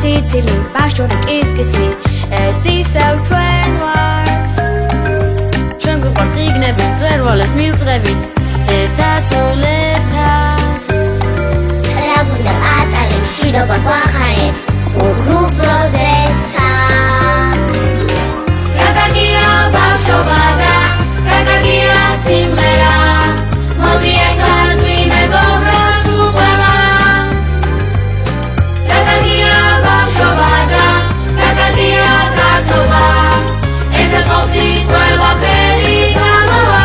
სიცილი ბავშვური კისკისი ეს ისევ ჩვენ ვართ ჩვენ გვიყვარს წიგნები მწვერვალებს მივწერებით ერთად სულ ერთად რა გვინდა ატარებს შიდობა გვახარებს უღრუბლოზეცა რა კარგია ბავშვობა და რა კარგია სიმღერა მოდი ერთად ვიმეგობროთ სულ ყველა რა კარგია ბავშვობა და რა კარგია გართობა ერთად ყოფნით ყველაფერი გამოვა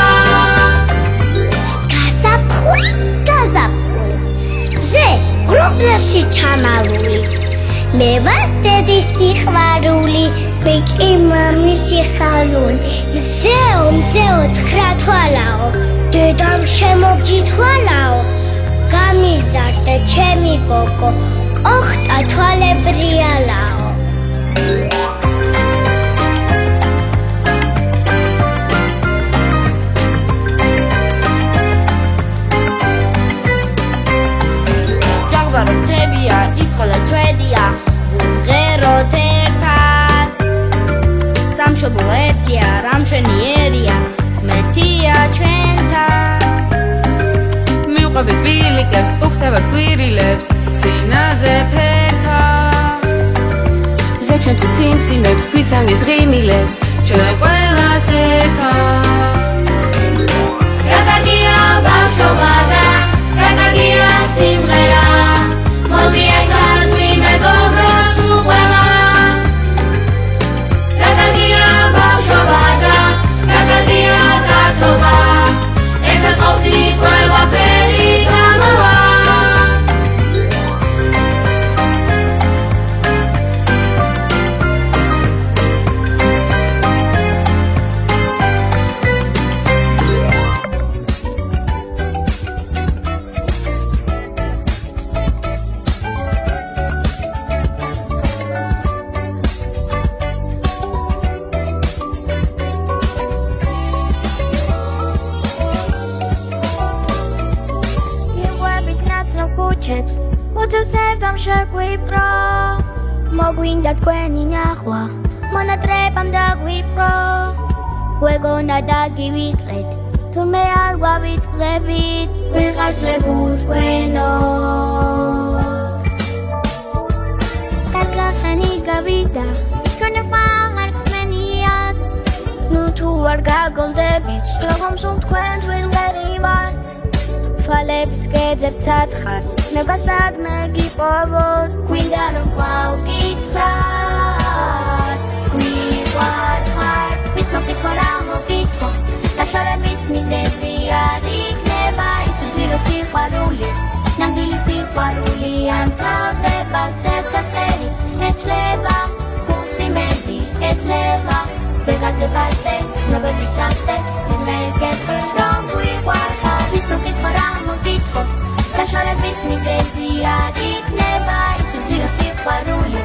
გაზაფხული ზე ღრუბლებში ჩამალული მე ვარ დედის სიყვარული მე კი მამის სიხარული მზეო ცხრა თვალაო დედამ შემოგითვალაო გამიზარდე ჩემი გოგო კოხტა თვალებრიალაო ჯაგბარო თებია ის ყველა ჩვენია ვუმღეროთ ერთად სამშობლო ერთია რამშვენიერია მეთია ჩვენთან მივყვებით ბილიკებს უხდებათ გვირილებს სინაზე ფერთა ზე ჩვენთვის ციმციმებს გვიგზავნის ღიმილებს ჩვენ ყველას ერთად რა კარგია ბავშვობა და რა კარგია სიმღერა მოდი ერთად ვიმეგობროთ სულ ყველა რა კარგია ბავშვობა და რა კარგია გართობა ერთად ყოფნით ყველაფერი გამოვა უცევსებდამ შეგვიპრო მოგვინდა თქვენი ნახვა მონატრებამ დაგვიპრო გვეგონა დაგივიწყეთ თურმე არ გვავიწყდებით ვეღარ ვსლებულ თქვენოთ კარგახანი გავიდა ჩვენ აღარ გხმენიათ ნუ თუ არ გაგონდებით შეგომ სულ თქვენთვის მღერი ვართ თვალებით გეძებ ცხადხარ ნებასად მეგიპოვოთ გვინდა რომ კვლავ გითხრათ გვიყვართ ხარ ვის მოგკითხო რა მოგკითხო დაშორების მიზეზი არ იქნება ის უძირო სიყვარული ნამდვილი სიყვარული არ მთავრდება სერდასფერი ეცლება გულსი მეტი ეცლება ვეღარდება ცნობები წავსეს სიმერგები რომ გვიყვართ ხარ ვის მოგკითხო რა მოგკითხო დაშორების მიზეზი არ იქნება ის უძირო სიყვარული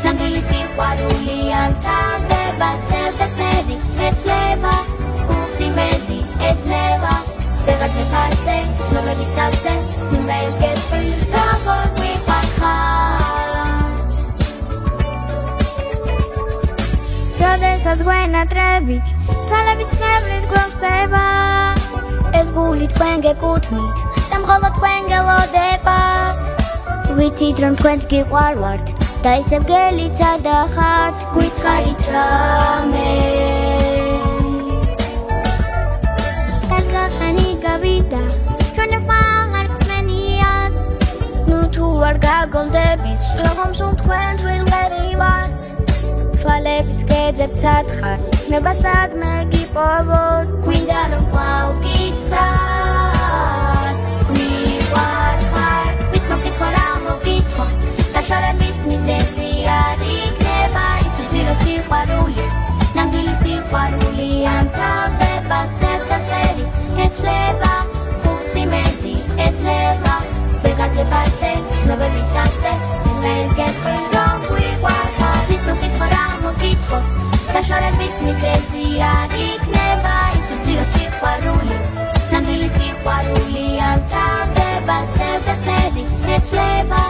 ნამდვილი სიყვარული არ მთავრდება სერდასფერი ეცლება გულსი მეტი ეცლება ვეღარდება ცნობები წავსეს სიმერგები როგორ გვიყვართ ხარ როდესაც გვენატრებით თვალები ცრემლით გვევსება ეს გული თქვენ გეკუთვნით და მხოლოდ თქვენ გელოდებათ ვიცით რომ თქვენს გიყვარვართ და ისევ გელიცადა ხართ გვითხარით რამე კარგახანი გავიდა ჩვენ აღარ გხმენიათ ნუ თუ არ გაგონდებით შეგომ სულ თქვენთვის მღერი ვართ თვალებით გეძებ ცხადხარ ნებასად მეგიპოვოთ გვინდა რომ კვლავ გითხრათ გვიყვართ ხარ ვის მოგკითხო რა მოგკითხო დაშორების მიზეზი არ იქნება ის უძირო სიყვარული ნამდვილი სიყვარული არ მთავრდება სერდასფერი ეცლება გულსი მეტი ეცლება ვეღარდება ცნობები წავსეს სიმერგები რომ გვიყვართ ხარ ვის მოგკითხო რა მოგკითხო დაშორების მიზეზი არ იქნება ის უძირო სიყვარული ნამდვილი სიყვარული არ მთავრდება სერდასფერი ეცლება